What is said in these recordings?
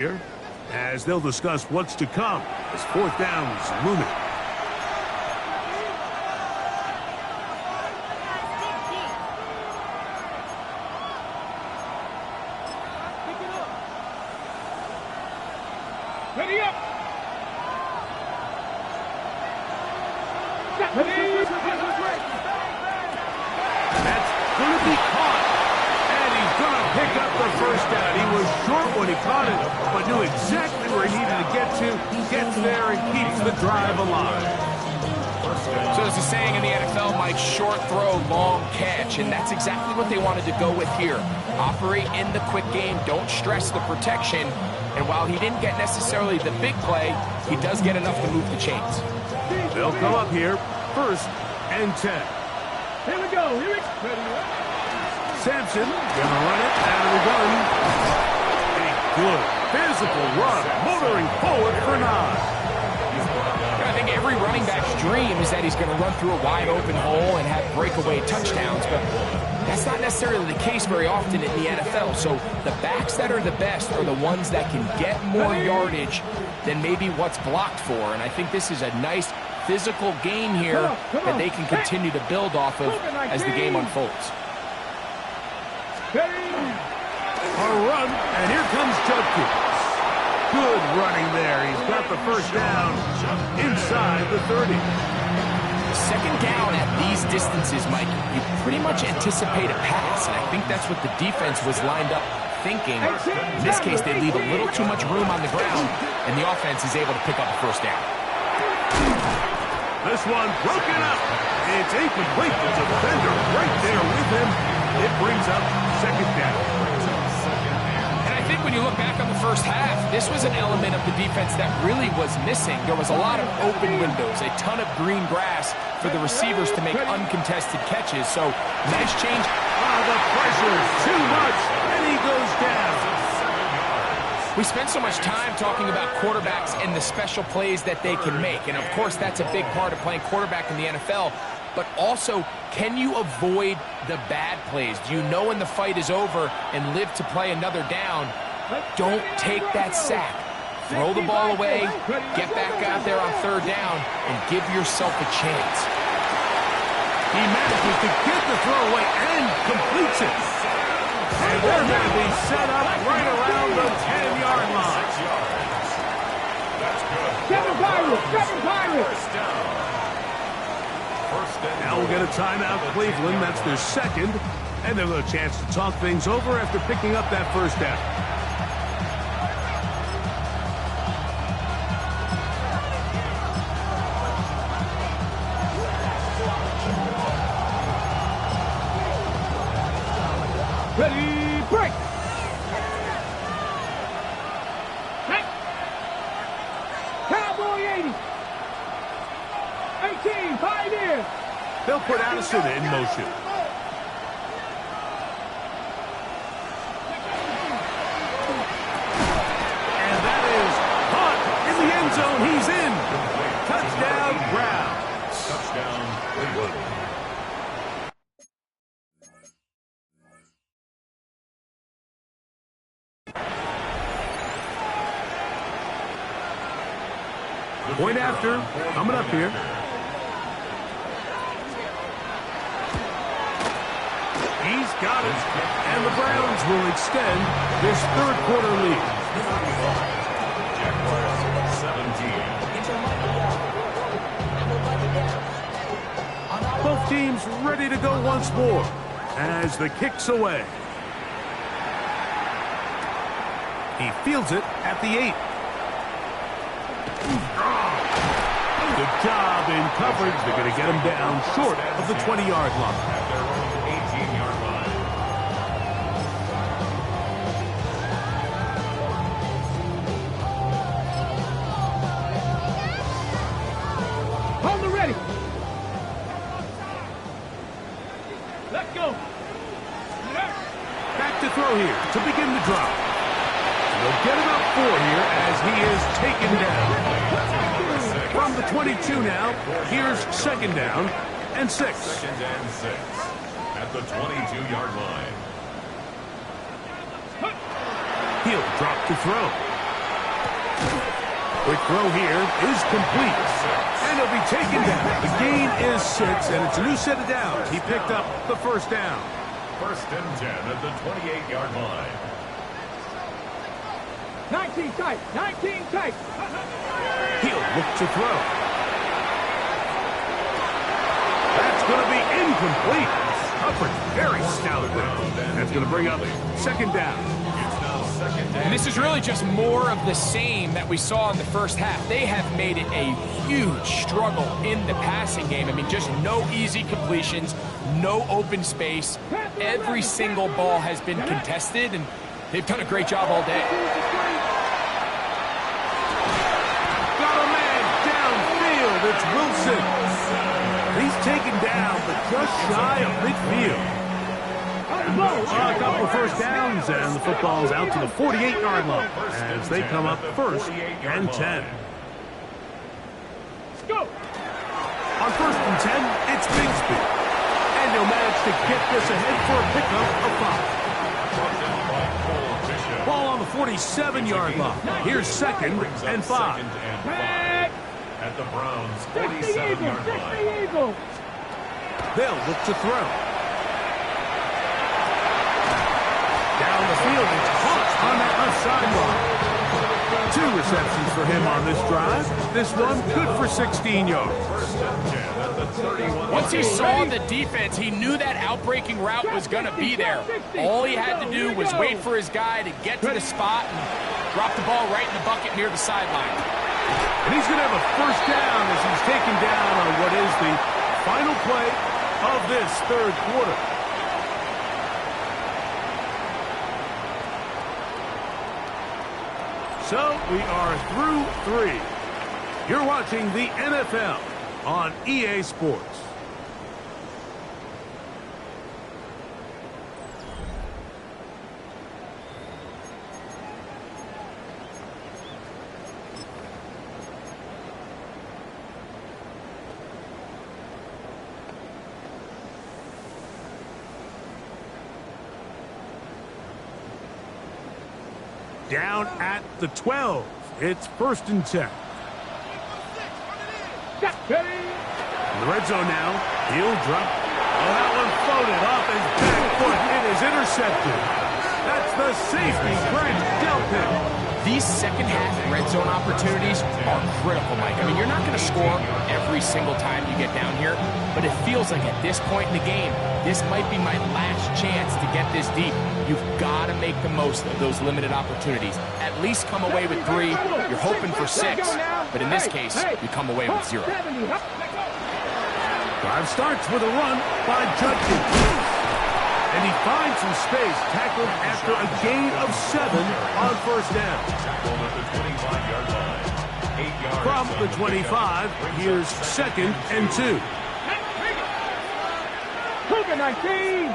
here as they'll discuss what's to come as fourth down is looming. Ready up. That's going to be caught. And he's going to pick up the first down. He was short when he caught it, but knew exactly where he needed to get to. Gets there and keeps the drive alive. So there's a saying in the NFL, Mike, short throw, long catch, and that's exactly what they wanted to go with here. Operate in the quick game, don't stress the protection, and while he didn't get necessarily the big play, he does get enough to move the chains. They'll come up here, 1st and 10. Here we go. Here we go. Sampson gonna run it out of the gun. A good physical run, motoring forward for 9. I think every running back's dream is that he's going to run through a wide open hole and have breakaway touchdowns, but that's not necessarily the case very often in the NFL. So the backs that are the best are the ones that can get more yardage than maybe what's blocked for, and I think this is a nice physical game here that they can continue to build off of as the game unfolds. A run, and here comes Judkins. Good running there. He's got the first down inside the 30. Second down at these distances, Mike, you pretty much anticipate a pass, and I think that's what the defense was lined up thinking. In this case, they leave a little too much room on the ground, and the offense is able to pick up the first down. This one broken up. It's incomplete. The defender right there with him. It brings up second down. And I think when you look back on the first half, this was an element of the defense that really was missing. There was a lot of open windows, a ton of green grass for the receivers to make uncontested catches. So, nice change. The pressure is too much, and he goes down. We spend so much time talking about quarterbacks and the special plays that they can make. And, of course, that's a big part of playing quarterback in the NFL. But also, can you avoid the bad plays? Do you know when the fight is over and live to play another down? Don't take that sack. Throw the ball away, get back out there on third down, and give yourself a chance. He manages to get the throw away and completes it. And they're going to be set up right around the 10-yard line. That's good. Seven Pirates. Now we'll get a timeout, Cleveland. That's their second. And they'll have a chance to talk things over after picking up that first down. Ready, break. Cowboy 80. 18, Pioneer. They'll put Addison in motion. And that is caught in the end zone. He's in. Touchdown, Browns. Touchdown, Cleveland. Point after, coming up here. He's got it, and the Browns will extend this third quarter lead. Jaguars 17. Both teams ready to go once more as the kick's away. He fields it at the 8. Good job in coverage. They're going to get him down short of the 20-yard line. At their own 18-yard line. Hold it ready. Let's go. Back to throw here to begin the drive. They'll get about 4 here as he is taken down. From the 22 now, here's second down and 6. Second and 6 at the 22-yard line. He'll drop to throw. Quick throw here is complete. And he'll be taken down. The gain is 6, and it's a new set of downs. He picked up the first down. First and 10 at the 28-yard line. 19 tight. 19 tight. He'll look to throw. That's going to be incomplete. Coverage very stout there. That's going to bring up second down. And this is really just more of the same that we saw in the first half. They have made it a huge struggle in the passing game. I mean, just no easy completions, no open space. Every single ball has been contested, and they've done a great job all day. Got a man downfield. It's Wilson. He's taken down, but just shy of midfield. A couple of first downs, and the football's out to the 48-yard line as they come up first and 10. Let's go. On first and 10, it's Bigsby. And he'll manage to get this ahead for a pickup of 5. Ball on the 47-yard line. Here's second and 5. At the Browns' 47-yard line. They'll look to throw. Down the field, it's caught on that left sideline. 2 receptions for him on this drive. This one good for 16 yards. Once he saw the defense, he knew that outbreaking route was going to be there. All he had to do was wait for his guy to get to the spot and drop the ball right in the bucket near the sideline. And he's going to have a first down as he's taken down on what is the final play of this third quarter. So we are through 3. You're watching the NFL on EA Sports. Down at the 12. It's first and 10. In the red zone now. He'll drop. Oh, that one floated off his back foot. It is intercepted. That's the safety, Greg Delpit. These second-half red zone opportunities are critical, Mike. I mean, you're not going to score every single time you get down here, but it feels like at this point in the game, this might be my last chance to get this deep. You've got to make the most of those limited opportunities. At least come away with 3. You're hoping for 6, but in this case, you come away with 0. Drive starts with a run by Judkins. And he finds some space, tackled after a gain of 7 on first down. From the 25, here's second and 2. Cougar 19.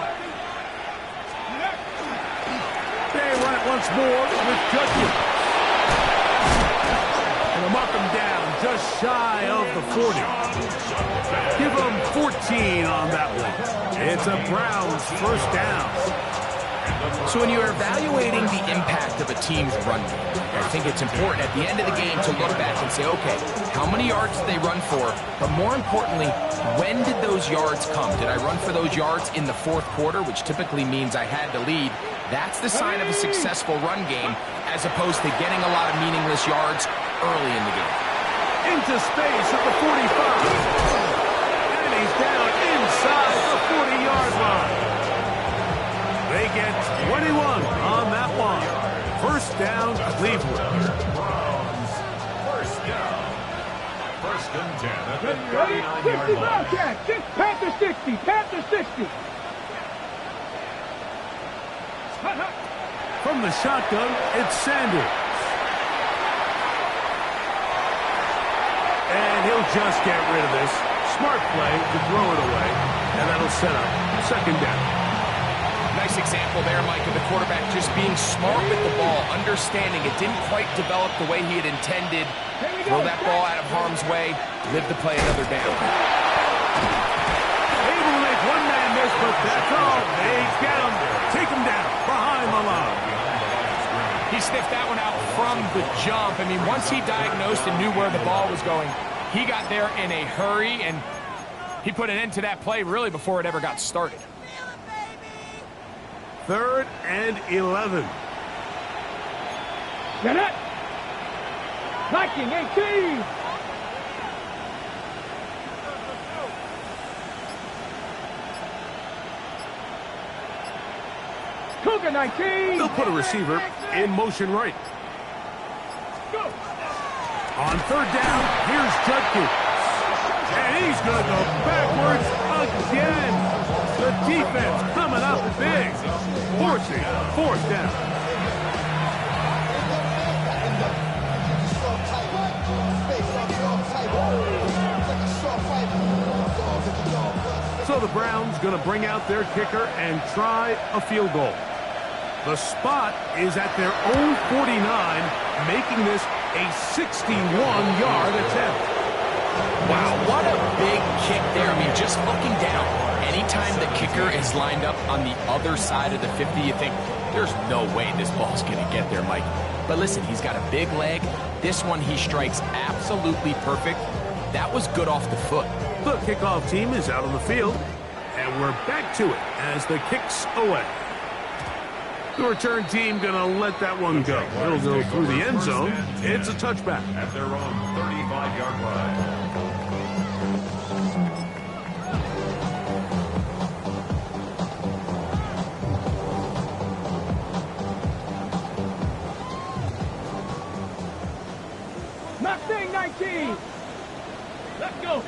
They run it once more with Judkins. And they'll mark him down just shy of the 40. Give him 14 on that one. It's a Browns first down. So when you're evaluating the impact of a team's run game, I think it's important at the end of the game to look back and say, okay, how many yards did they run for? But more importantly, when did those yards come? Did I run for those yards in the fourth quarter, which typically means I had to lead? That's the sign of a successful run game, as opposed to getting a lot of meaningless yards early in the game. Into space at the 45. And he's down inside the 40-yard line. They get 21 on that one. First down, Cleveland. First down. First and 10 at the Ready? 39-yard 60 line. Wildcat. Panther 60. Panther 60. From the shotgun, it's Sanders. And he'll just get rid of this. Smart play to throw it away. And that'll set up second down. Nice example there, Mike, of the quarterback just being smart with the ball, understanding it didn't quite develop the way he had intended. Throw that ball out of harm's way, live to play another down. Able to make one man miss, but that's all. They get him. Take him down behind the line. He sniffed that one out from the jump. I mean, once he diagnosed and knew where the ball was going, he got there in a hurry, and he put an end to that play really before it ever got started. 3rd and 11. Get it. Viking 18. Cougar 19. They'll put a receiver in motion right. Go. On 3rd down, here's Judkins. And he's going to go backwards again. The defense coming up big, forcing 4th down. So the Browns going to bring out their kicker and try a field goal. The spot is at their own 49, making this a 61-yard attempt. Wow, what a big kick there. I mean, just looking down, anytime the kicker is lined up on the other side of the 50, you think, there's no way this ball's going to get there, Mike. But listen, he's got a big leg. This one he strikes absolutely perfect. That was good off the foot. The kickoff team is out on the field, and we're back to it as the kick's away. The return team going to let that one go. It'll go through the end zone. It's a touchback. At their own 35-yard line. Mustang 19. Let's go.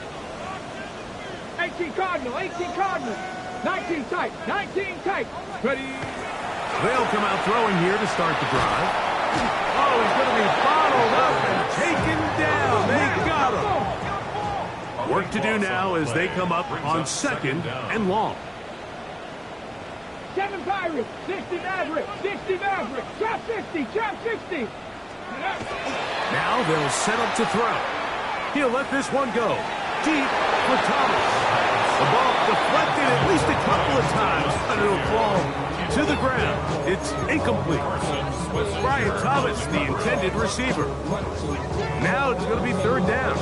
18 Cardinal, 18 Cardinal. 19 tight, 19 tight. Ready. They'll come out throwing here to start the drive. Oh, he's going to be bottled up and taken down. They got him. Work to do now as they come up on 2nd and long. 7 Pirates, 60 Maverick, 60 Maverick. Trap 60, trap 60. Now they'll set up to throw. He'll let this one go. Deep for Thomas. The ball deflected at least a couple of times, and it'll fall to the ground. It's incomplete. Brian Thomas, the intended receiver. Now it's going to be 3rd down.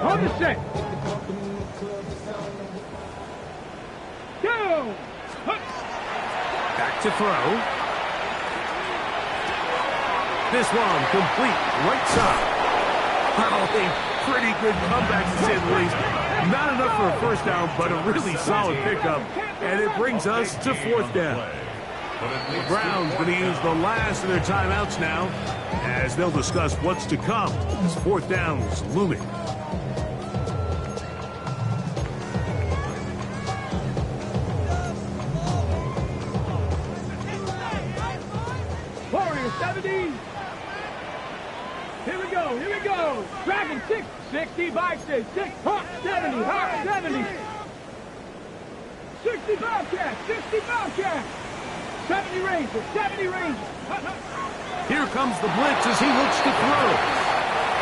On the set. Go. Back to throw. This one complete, right side. Well, a pretty good comeback to say the least. Not enough for a 1st down, but a really solid pickup. And it brings us to 4th down. The Browns going to use the last of their timeouts now as they'll discuss what's to come. This 4th down is looming. Warrior 70. Here we go, here we go. Dragon 6, 60 Bison, 6, Hawk 70, Hawk 70. 60 Bobcat, 60 Bobcat. 70 Ranger, 70 Ranger. Here comes the blitz as he looks to throw.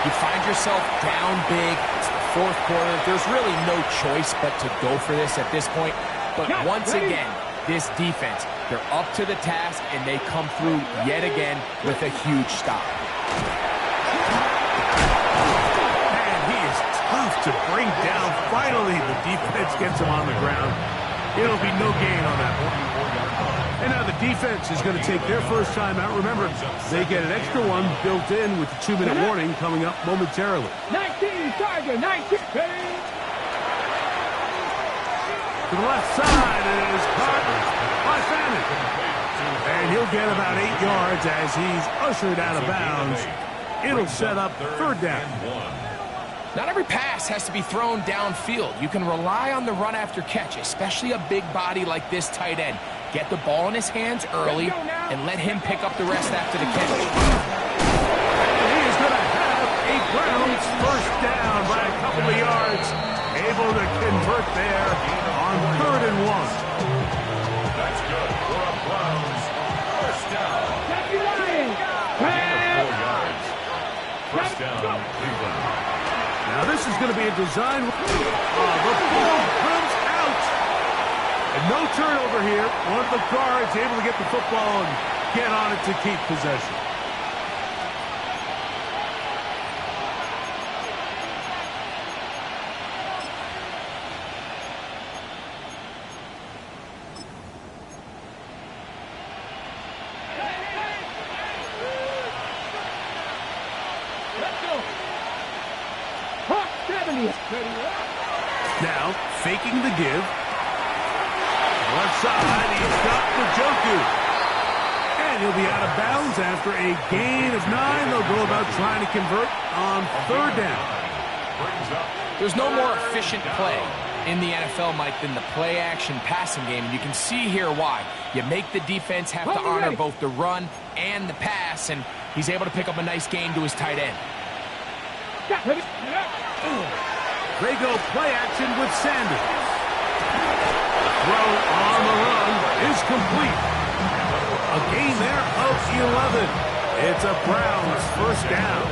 You find yourself down big. It's the 4th quarter. There's really no choice but to go for this at this point. But once again, this defense, they're up to the task, and they come through yet again with a huge stop. Man, he is tough to bring down. Finally, the defense gets him on the ground. It'll be no gain on that one. And now the defense is going to take their first time out. Remember, they get an extra one built in with the 2-minute warning coming up momentarily. 19 Tiger, 19. To the left side, it is caught by Fannin. And he'll get about 8 yards as he's ushered out of bounds. It'll set up 3rd down. Not every pass has to be thrown downfield. You can rely on the run after catch, especially a big body like this tight end. Get the ball in his hands early and let him pick up the rest after the catch. And he is going to have a Browns 1st down by a couple of yards. Able to convert there on 3rd and 1. That's good for a Browns 1st down. Jackie Ryan. 4 yards. 1st down, Cleveland. Now this is play and design. The ball comes out. And no turnover here. One of the guards able to get the football and get on it to keep possession. Hawgg 70. Now, faking the give. Left side, he's got Njoku. And he'll be out of bounds after a gain of 9. They'll go about trying to convert on 3rd down. There's no more efficient play in the NFL, Mike, than the play-action passing game. And you can see here why. You make the defense have to honor both the run and the pass, and he's able to pick up a nice gain to his tight end. They go play action with Sanders. Throw on the run is complete. A gain there of 11. It's a Browns 1st down.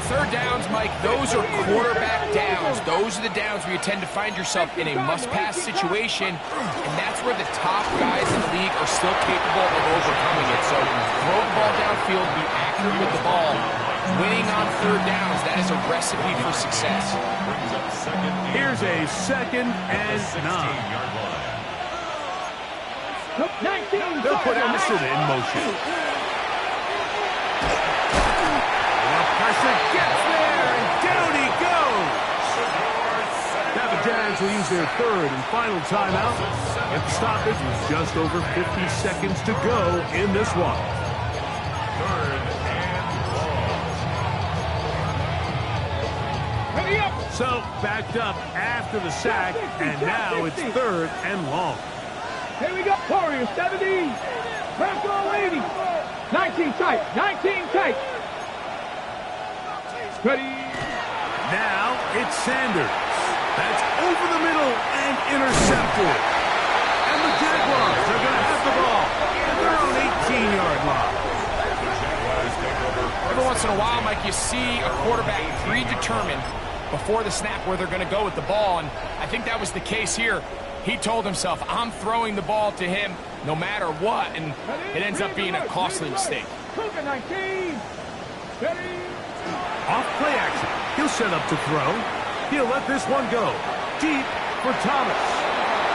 3rd downs, Mike, those are quarterback downs. Those are the downs where you tend to find yourself in a must-pass situation, and that's where the top guys in the league are still capable of overcoming it. So throw the ball downfield, be accurate with the ball. Winning on 3rd downs, that is a recipe for success. Here's a 2nd and 9. 19. They'll put Emerson in motion. The pressure gets there, and down he goes. Now the Jags will use their 3rd and final timeout. And the stoppage is just over 50 seconds to go in this one. 3rd and long. Ready up. So, backed up after the sack, and now it's 3rd and long. Here we go. Warriors 70. Bronco 80. 19 tight. 19 tight. Ready. Now it's Sanders. That's over the middle and intercepted. And the Jaguars are going to have the ball at their own 18-yard line. Every once in a while, Mike, you see a quarterback predetermined before the snap where they're going to go with the ball, and I think that was the case here. He told himself, I'm throwing the ball to him no matter what, and it ends up being a costly mistake. 19. Ready. Off play action. He'll set up to throw. He'll let this one go. Deep for Thomas.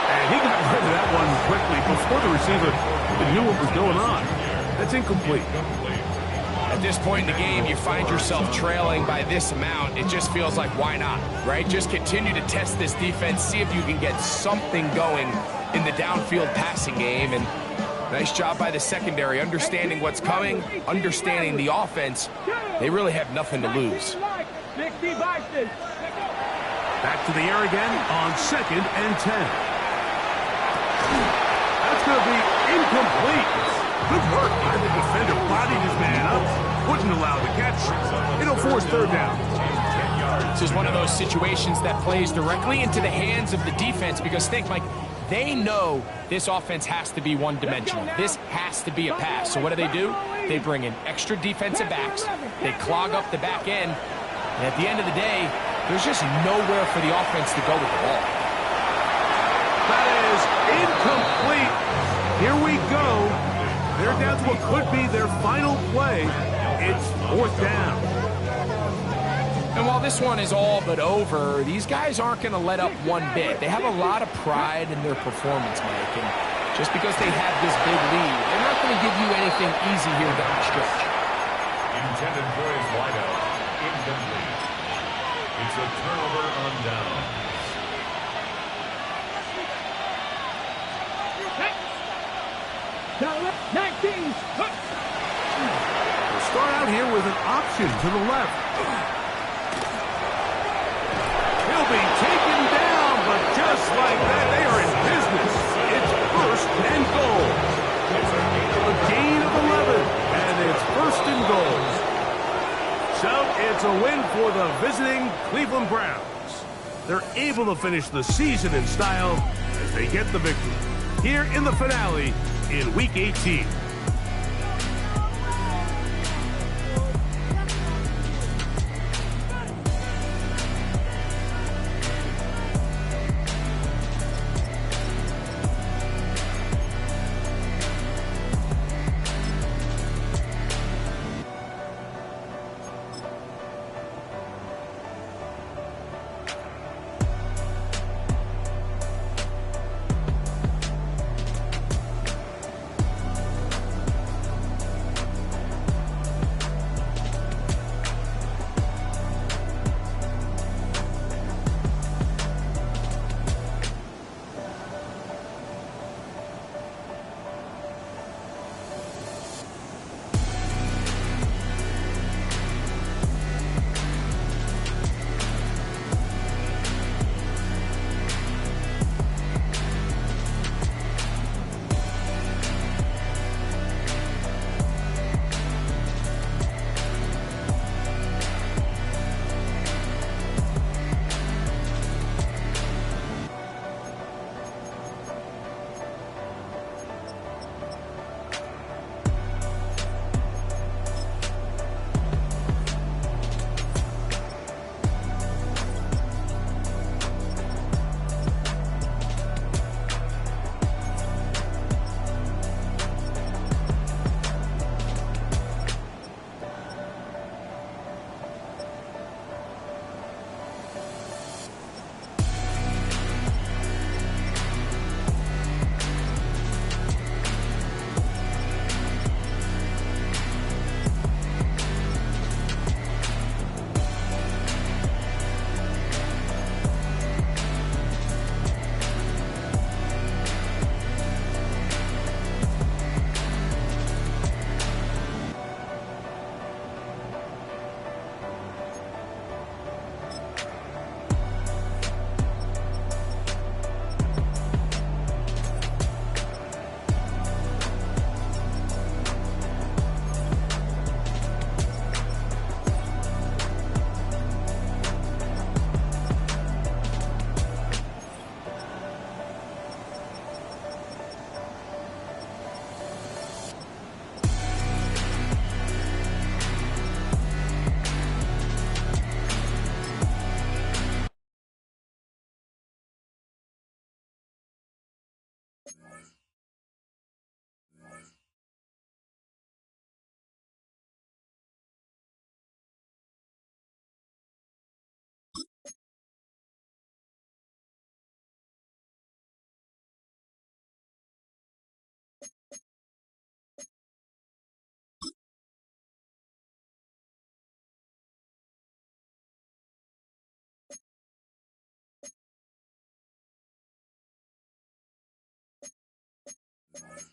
And he got rid of that one quickly before the receiver knew what was going on. That's incomplete. At this point in the game, you find yourself trailing by this amount. It just feels like, why not, right? Just continue to test this defense, see if you can get something going in the downfield passing game. And nice job by the secondary, understanding what's coming, understanding the offense. They really have nothing to lose. 60 boxes. Back to the air again on 2nd and 10. That's going to be incomplete. Good work by the defender, bodied his man up, wouldn't allow the catch. It'll force 3rd down. This is one of those situations that plays directly into the hands of the defense because think, Mike, they know this offense has to be one-dimensional. This has to be a pass. So what do? They bring in extra defensive backs. They clog up the back end. And at the end of the day, there's just nowhere for the offense to go with the ball. That is incomplete. Here we go. They're down to what could be their final play. It's 4th down. And while this one is all but over, these guys aren't going to let up one bit. They have a lot of pride in their performance, Mike. And just because they have this big lead, they're not going to give you anything easy here down the stretch. Intended for his wideout. Incomplete. It's a turnover on down. Now 19. We'll start out here with an option to the left. He'll be taken down, but just like that, they are in business. It's 1st and goal. A gain of 11, and it's 1st and goal. So it's a win for the visiting Cleveland Browns. They're able to finish the season in style as they get the victory here in the finale in Week 18. Bye.